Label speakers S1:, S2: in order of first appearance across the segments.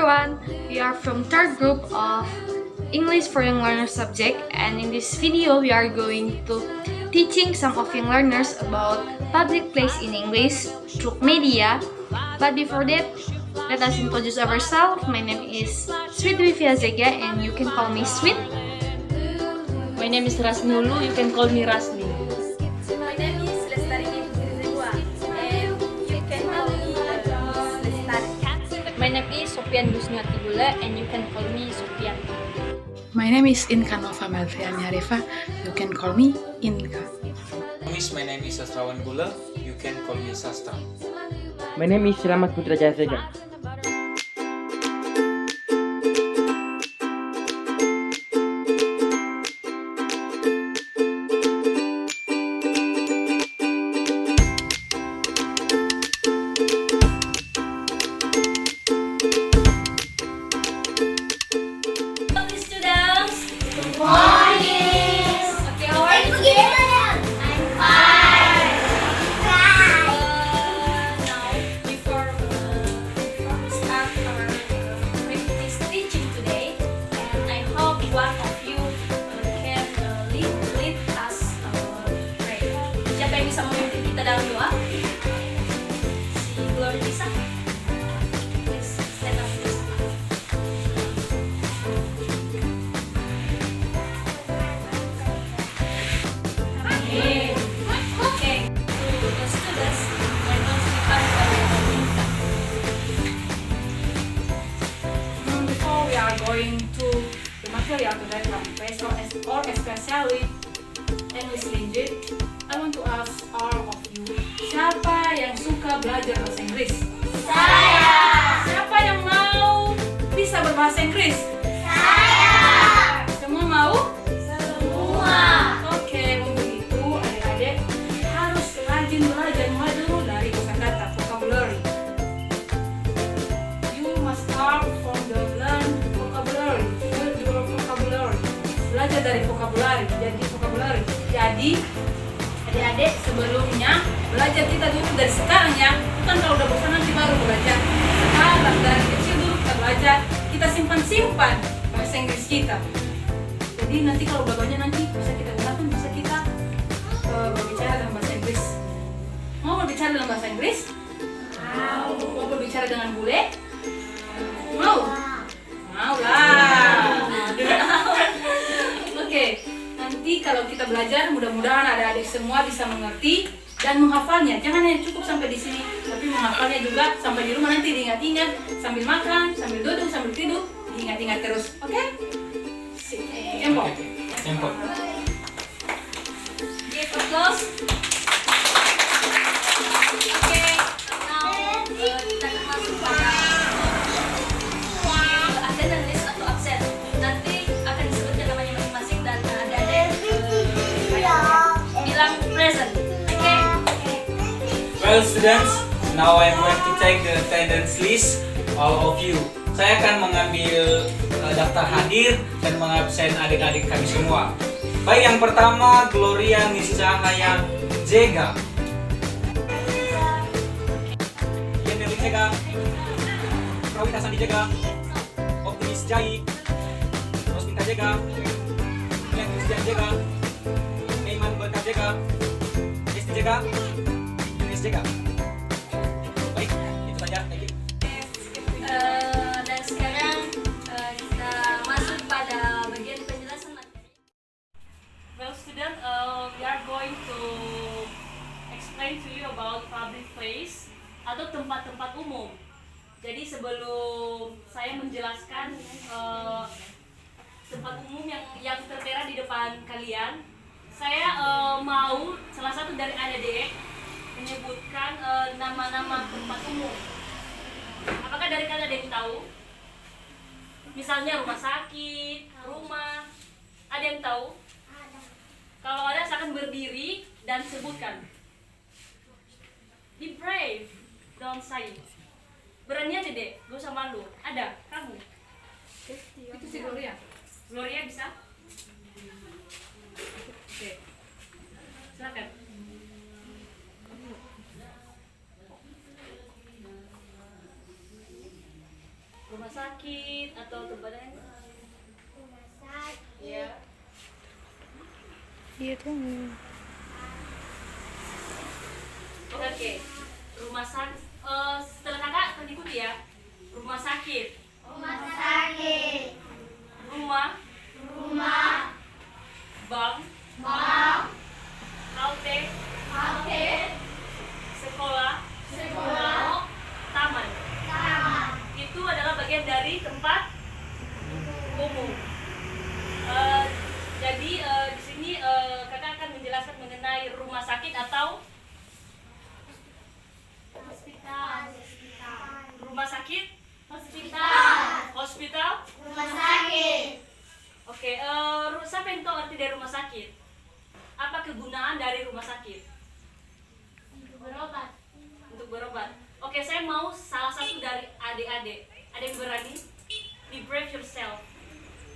S1: everyone, we are from third group of English for Young Learners subject, and in this video we are going to teaching some of young learners about public place in English through media. But before that, let us introduce ourselves. My name is Sweet Wivia Zega and you can call me Sweet.
S2: My name is Rasni Hulu, you can call me Rasni.
S3: My name is Lestari Nidriwa, and you can call me Lestari.
S2: My name is Sofian Gusniati Gula, and you can call me Sofian.
S4: My name is Inka Nova Melviani Arifa, you can call me Inka.
S5: My name is Sastrawan Gula, you can call me Sastra.
S6: My name is Selamat Putra Jayasega.
S7: Going to the material today from professor or especially English language, I want to ask all of you, siapa yang suka belajar bahasa Inggris?
S3: Saya.
S7: Siapa yang mau bisa berbahasa Inggris?
S3: Saya.
S7: Semua mau?
S3: Semua.
S7: Oke, untuk itu adik-adik harus rajin belajar mulai dulu dari kosakata vocabulary. You must start from the learn vocabulary, build your vocabulary. Belajar dari vocabulary, jadi adik-adik sebelumnya belajar kita dulu dari sekarang ya, bukan kalau udah bosan nanti baru belajar. Sekarang dari kecil dulu kita belajar, kita simpan bahasa Inggris kita. Jadi nanti kalau udah banyak nanti bisa kita gunakan, bisa kita berbicara dalam bahasa Inggris. Mau berbicara dalam bahasa Inggris? Mau berbicara dengan bule? Mau? Mau lah. Oke, nanti kalau kita belajar mudah-mudahan adik-adik semua bisa mengerti dan menghafalnya. Jangan hanya cukup sampai di sini, tapi menghafalnya juga sampai di rumah nanti diingat-ingat sambil makan, sambil duduk, sambil tidur, diingat-ingat terus. Oke? Tempo.
S3: Give applause. Oke, now kita akan masuk pada attendance list atau absen. Nanti akan disebutkan namanya masing-masing dan adik-adik bilang present. Oke?
S5: Well students, now I'm going to take the attendance list, all of you. Saya akan mengambil daftar hadir dan mengabsen adik-adik kami semua. Baik, yang pertama Gloria Niscahaya Jega. Yenderli Jega. Prawita Sandi Jega. Optimis Jai. Rosminta Jega. Ian Christian Jega. Eiman Berkat Jega. Esti Jega. Yunis Jega. Baik, itu saja. Thank you.
S3: Dan sekarang kita masuk pada bagian penjelasan materi.
S7: Well, student, we are going to explain to you about public place atau tempat-tempat umum. Jadi sebelum saya menjelaskan tempat umum yang tertera di depan kalian, saya mau salah satu dari adik-adik menyebutkan nama-nama tempat umum. Apakah dari kalian ada yang tahu? Misalnya rumah sakit, rumah, ada yang tahu? Kalau ada, silakan berdiri dan sebutkan. Be brave, don't shy. Berani aja deh, gak usah malu. Ada? Kamu? Itu si Gloria. Gloria bisa? Oke. Silakan. rumah sakit.
S2: sakit atau tempat lain? Iya.
S1: Iya tuh.
S2: Oke. Rumah sakit. Setelah kakak akan ikuti ya. Rumah sakit. Rumah. Bank. Halte. Sekolah. Taman. Itu adalah bagian dari tempat umum. Jadi di sini kakak akan menjelaskan mengenai rumah sakit atau rumah sakit, hospital. Oke, siapa yang tahu arti dari rumah sakit? Apa kegunaan dari rumah sakit? Untuk berobat. Oke, saya mau salah satu dari adik-adik. Ada yang berani? Be brave yourself.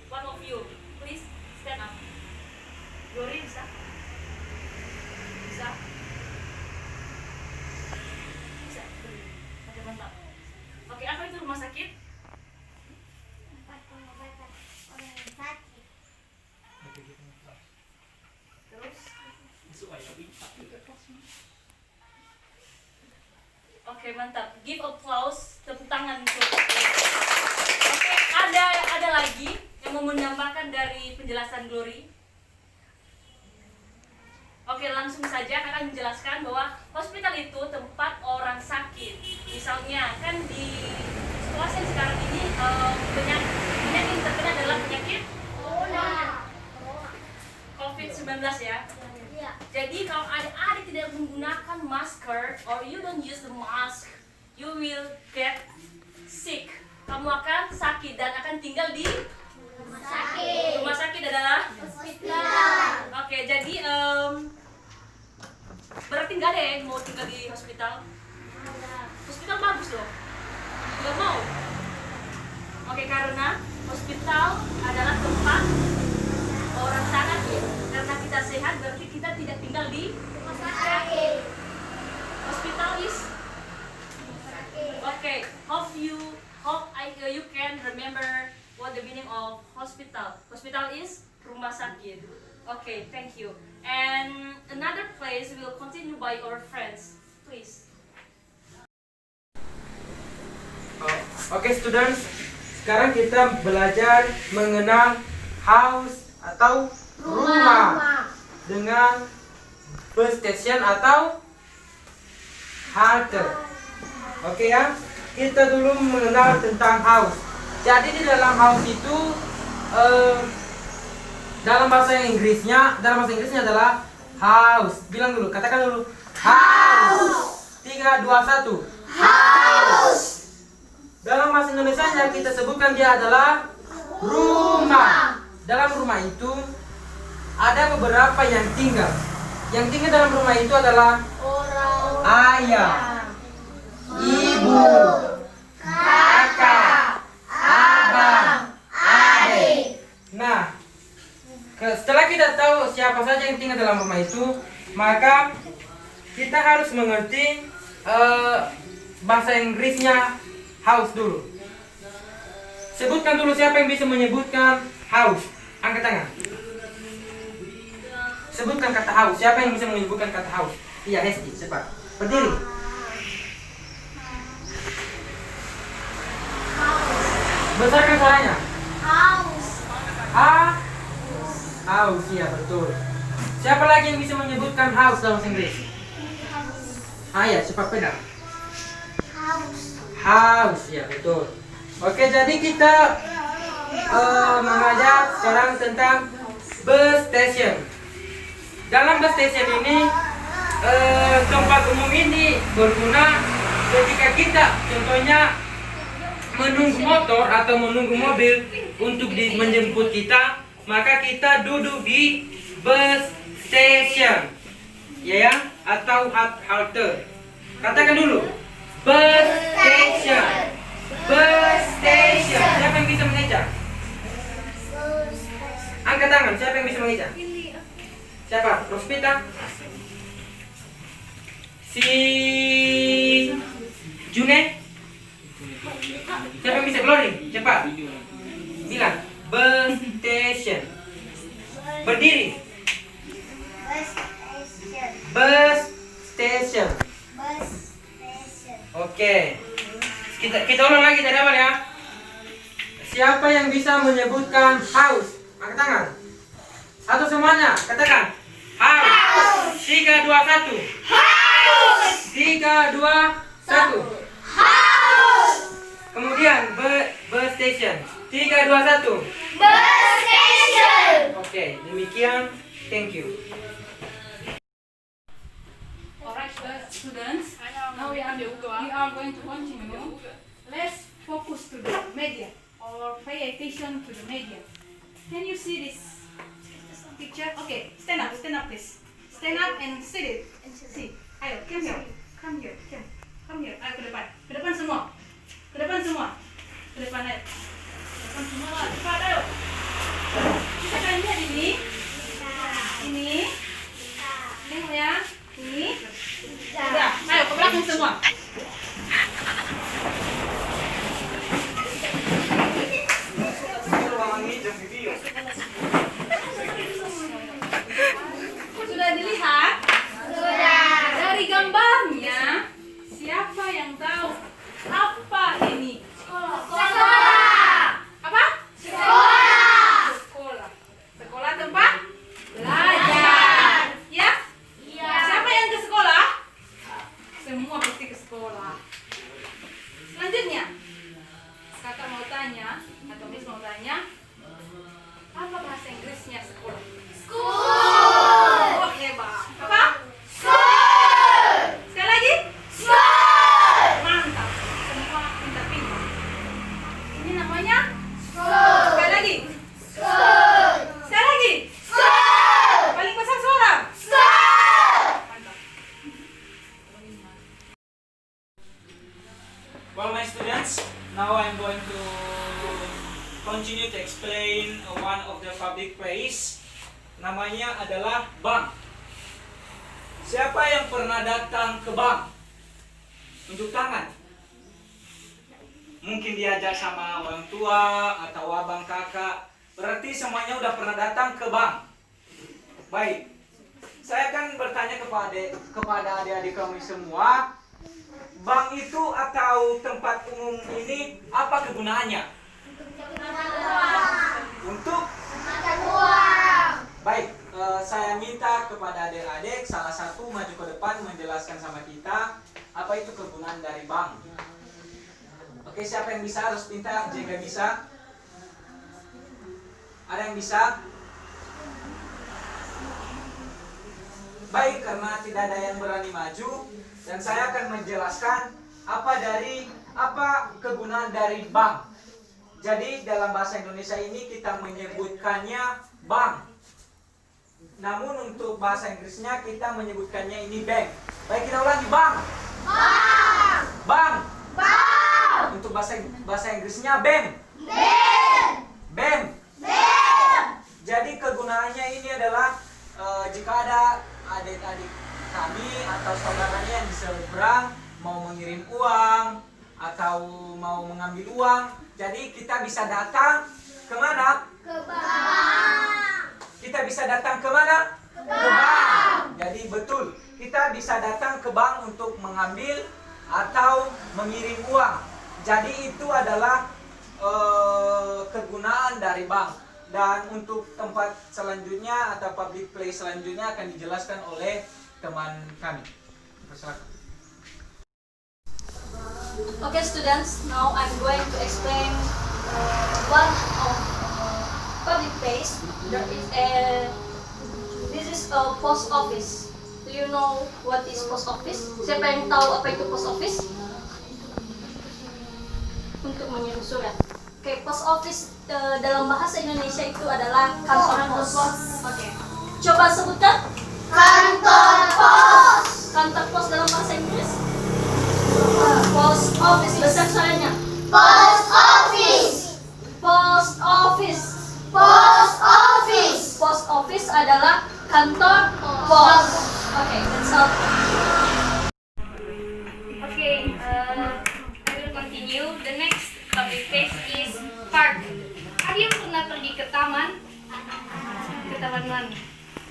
S2: One of you, please stand up. Glory bisa? Bisa? Bisa. Oke, mantap. Oke, apa itu rumah sakit? Terus? Oke, mantap. Give applause, tepuk tangan untuk. Oke, ada lagi yang mau menambahkan dari penjelasan Glory? Oke, langsung saja kakak menjelaskan bahwa hospital itu tempat orang sakit. Misalnya kan di situasi yang sekarang ini penyakit yang terkena adalah penyakit COVID-19 ya. Jadi kalau adik-adik tidak menggunakan masker or you don't use the mask, you will get sick. Kamu akan sakit dan akan tinggal di rumah sakit adalah hospital. Oke, jadi berarti nggak ada yang mau tinggal di hospital. Hospital bagus loh. Nggak mau. Oke, karena hospital adalah tempat orang sangat ya. Karena kita sehat berarti kita tidak tinggal di rumah sakit. Hospital is okay. Hope you can remember what the meaning of hospital. Hospital is rumah sakit. Okay, thank you. And another place will continue by our friends. Please.
S6: Oke, students, sekarang kita belajar mengenal house atau rumah dengan bus station atau halte. Oke ya, kita dulu mengenal tentang house. Jadi di dalam house itu dalam bahasa Inggrisnya adalah house. Bilang dulu, katakan dulu house. 3, 2, 1. House. Dalam bahasa Indonesianya kita sebutkan dia adalah rumah. Dalam rumah itu ada beberapa yang tinggal. Yang tinggal dalam rumah itu adalah ayah, ibu, kakak, abang, adik. Nah, setelah kita tahu siapa saja yang tinggal dalam rumah itu, maka kita harus mengerti bahasa Inggrisnya house dulu. Sebutkan dulu siapa yang bisa menyebutkan house. Angkat tangan. Sebutkan kata house. Siapa yang bisa menyebutkan kata house? Iya, Hesti, cepat. Berdiri. Besarkan suaranya. House, iya betul. Siapa lagi yang bisa menyebutkan house dalam bahasa Inggris? Ya, cepat pegang. House, ya betul. Oke, jadi kita mengajar sekarang tentang bus station. Dalam bus station ini tempat umum ini berguna ketika kita contohnya menunggu motor atau menunggu mobil untuk menjemput kita, maka kita duduk di bus station, ya, atau halte. Katakan dulu, bus station, bus station. Siapa yang bisa mengejar? Angkat tangan. Siapa yang bisa mengejar? Siapa? Rospita? Si June? Siapa yang bisa? Glory, cepat. Oke. Kita ulang lagi dari awal ya. Siapa yang bisa menyebutkan haus? Angkat tangan. Satu semuanya, katakan. Haus. 3, 2, 1. Haus. 3, 2, 1. Haus. Kemudian bus station. 3, 2, 1. Bus station. Oke, demikian. Thank you.
S7: Alright, students. Now we are going to continue. Let's focus to the media or pay attention to the media. Can you see this picture? Okay, stand up please. Stand up and sit it. See. Ayo, come here. Come here. Ayo ke depan semua. Ke depan ayo. Ke depan semua lah. Cepat ayo. Kita akan lihat ini. Tengok ya. Ini. Sudah. Ayo ke belakang semua. Sudah dilihat? Sudah. Dari gambarnya, siapa yang tahu apa ini? Sekolah. Apa? Sekolah. Sekolah tempat belajar. Ya? Siapa yang ke sekolah? Semua pasti ke sekolah. Selanjutnya, kakak mau tanya, atau Miss mau tanya, apa bahasa Inggrisnya sekolah? Oh, hebat. Apa? Sekali lagi? Mantap. Semua pintar-pintar. Ini namanya? Sekali lagi? Sekali lagi? Paling besar suara? Mantap.
S5: Well, my students, now I'm going to continue to explain one of the public place. Namanya adalah bank. Siapa yang pernah datang ke bank? Tunjuk tangan. Mungkin diajak sama orang tua atau abang kakak. Berarti semuanya udah pernah datang ke bank. Baik. Saya akan bertanya kepada adik-adik kami semua. Bank itu atau tempat umum ini apa kegunaannya? Untuk baik, saya minta kepada adik-adik salah satu maju ke depan menjelaskan sama kita apa itu kegunaan dari bank. Oke, siapa yang bisa? Harus pintar. Jika bisa. Ada yang bisa? Baik, karena tidak ada yang berani maju dan saya akan menjelaskan apa kegunaan dari bank. Jadi dalam bahasa Indonesia ini kita menyebutkannya bank. Namun untuk bahasa Inggrisnya kita menyebutkannya ini bank. Baik, kita ulangi. Bank. Bank. Untuk bahasa Inggrisnya bank. Bank. Jadi kegunaannya ini adalah jika ada adik-adik kami atau saudaranya yang di seberang mau mengirim uang atau mau mengambil uang, jadi kita bisa datang kemana? Ke bank. Kita bisa datang kemana? Ke bank. Jadi betul, kita bisa datang ke bank untuk mengambil atau mengirim uang. Jadi itu adalah kegunaan dari bank. Dan untuk tempat selanjutnya atau public place selanjutnya akan dijelaskan oleh teman kami. Silakan.
S1: Okay, students, now I'm going to explain one of public place. This is a post office. Do you know what is post office? Siapa yang tahu apa itu post office? Untuk mengirim surat. Oke, post office dalam bahasa Indonesia itu adalah kantor pos. Oke. Coba sebutkan. Kantor pos. Kantor pos dalam bahasa Inggris? Post office. Besar suaranya. Post office. Post office. Post office. Post office adalah kantor pos. Oke, that's all. Okay, I will continue. The next public place is park. Ada yang pernah pergi ke taman? Ke taman mana?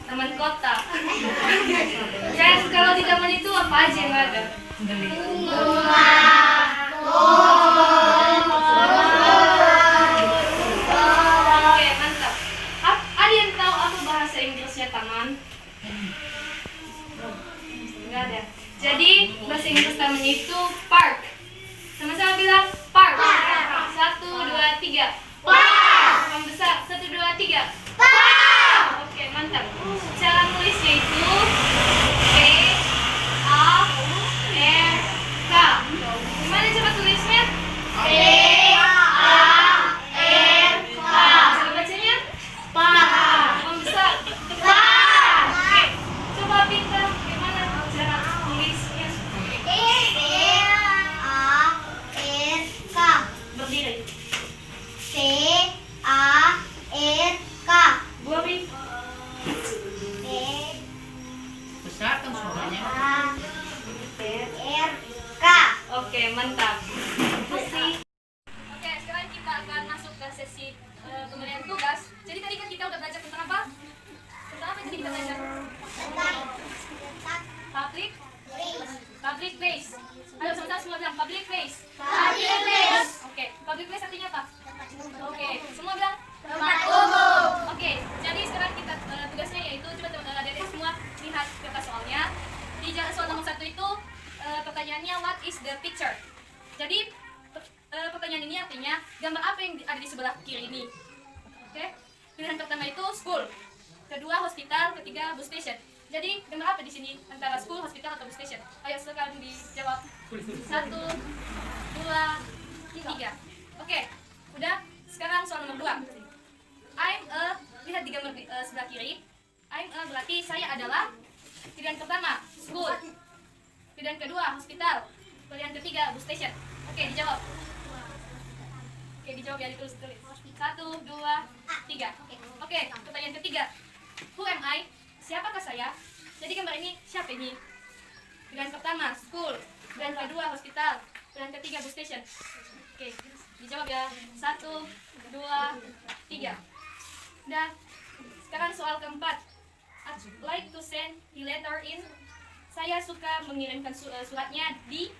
S1: Taman kota. Yes, kalau di taman itu apa aja yang ada? Bunga. yang pertamanya itu park. Sama-sama bilang park. 1, 2, 3. Park. Yang besar. 1, 2, 3. Park. Oke, mantap. Cara nulisnya itu P A R K. Gimana cara tulisnya? P A R K. Cara bacanya? Park. Yang besar. Park. Oke. Coba pintar gimana cara tulisnya? Berdiri. Dua pi.
S4: Besar kan suaranya.
S1: Oke, mantap. Oke, sekarang kita akan masuk ke sesi pemberian tugas. Jadi tadi kan kita udah belajar tentang apa? Tentang apa tadi kita belajar? Public place. Ayo sama-sama semua bilang public place. Oke, public place artinya apa? Oke, semua bilang tempat umum. Oke, jadi sekarang kita tugasnya yaitu coba adik-adik semua lihat kertas soalnya. Di soal nomor 1 itu pertanyaannya what is the picture. Jadi pertanyaan ini artinya gambar apa yang ada di sebelah kiri ini. Oke, pilihan pertama itu school, kedua hospital, ketiga bus station. Jadi gambar apa di sini antara school, hospital atau bus station? Ayo sekarang dijawab. 1, 2, 3. Oke, udah. Sekarang soal nomor 2. Lihat di gambar sebelah kiri. Berarti saya adalah pilihan pertama school, pilihan kedua hospital, pilihan ketiga bus station. Oke, dijawab. Oke, dijawab ya, ditulis. 1, 2, 3. Oke, pertanyaan ketiga. Who am I? Siapakah saya? Jadi gambar ini siapa ini? Pilihan pertama school, pilihan kedua hospital, pilihan ketiga bus station. Oke, dijawab ya. 1, 2, 3. Dan sekarang soal keempat. I'd like to send the letter in. Saya suka mengirimkan suratnya di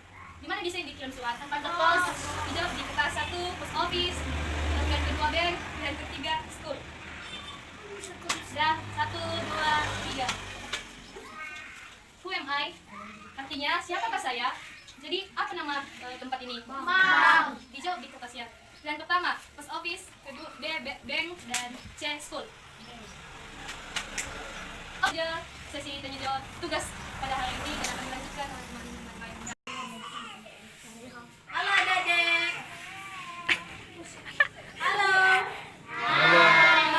S1: mana bisa dikirim surat? Kantor pos. Dijawab di kertas 1 post office, pilihan kedua bank, pilihan ketiga school. Sudah. 1, 2, 3. Who am I? Artinya siapakah saya? Jadi apa nama tempat ini? Dijawab di kertasnya. Pilihan pertama post office, kedua B bank, dan C school. Aja sesi tanya jawab tugas pada hari ini dan akan dilanjutkan oleh teman-teman lainnya.
S3: Halo adik-adik. Halo.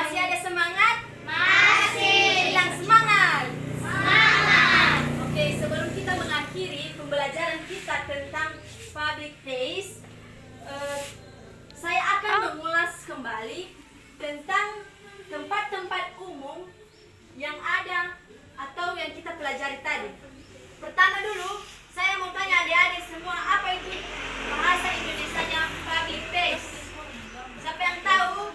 S3: Masih ada semangat? Bilang semangat. Oke, sebelum kita mengakhiri pembelajaran kita tentang public place, saya akan mengulas kembali tentang tempat-tempat umum yang ada atau yang kita pelajari tadi. Pertama dulu, saya mau tanya adik-adik semua, apa itu bahasa Indonesianya public place? Siapa yang tahu?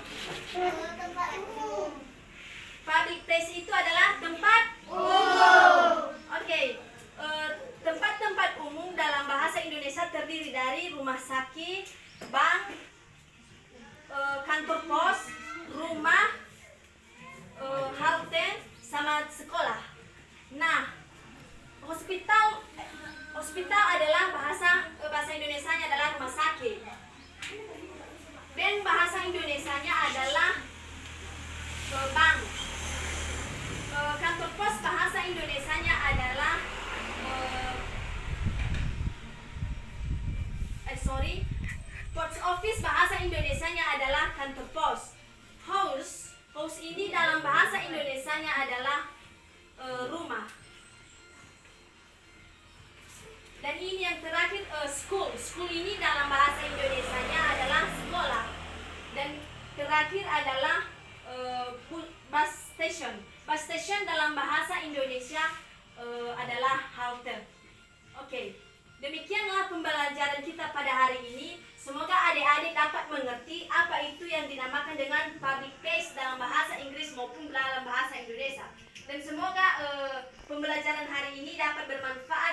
S3: Public place itu adalah tempat umum. Oke, tempat-tempat umum dalam bahasa Indonesia terdiri dari rumah sakit, bank, kantor pos, rumah, halte, sama sekolah. Nah, hospital adalah bahasa Indonesianya adalah rumah sakit. Dan bahasa Indonesianya adalah bank. Kantor pos bahasa Indonesianya adalah post office bahasa Indonesianya adalah kantor pos. House ini dalam bahasa Indonesianya adalah rumah. Dan ini yang terakhir school. School ini dalam bahasa Indonesianya adalah sekolah. Dan terakhir adalah bus station. Bus station dalam bahasa Indonesia adalah halte. Oke. Demikianlah pembelajaran kita pada hari ini. Semoga adik-adik dapat mengerti apa itu yang dinamakan dengan public place dalam bahasa Inggris maupun dalam bahasa Indonesia. Dan semoga pembelajaran hari ini dapat bermanfaat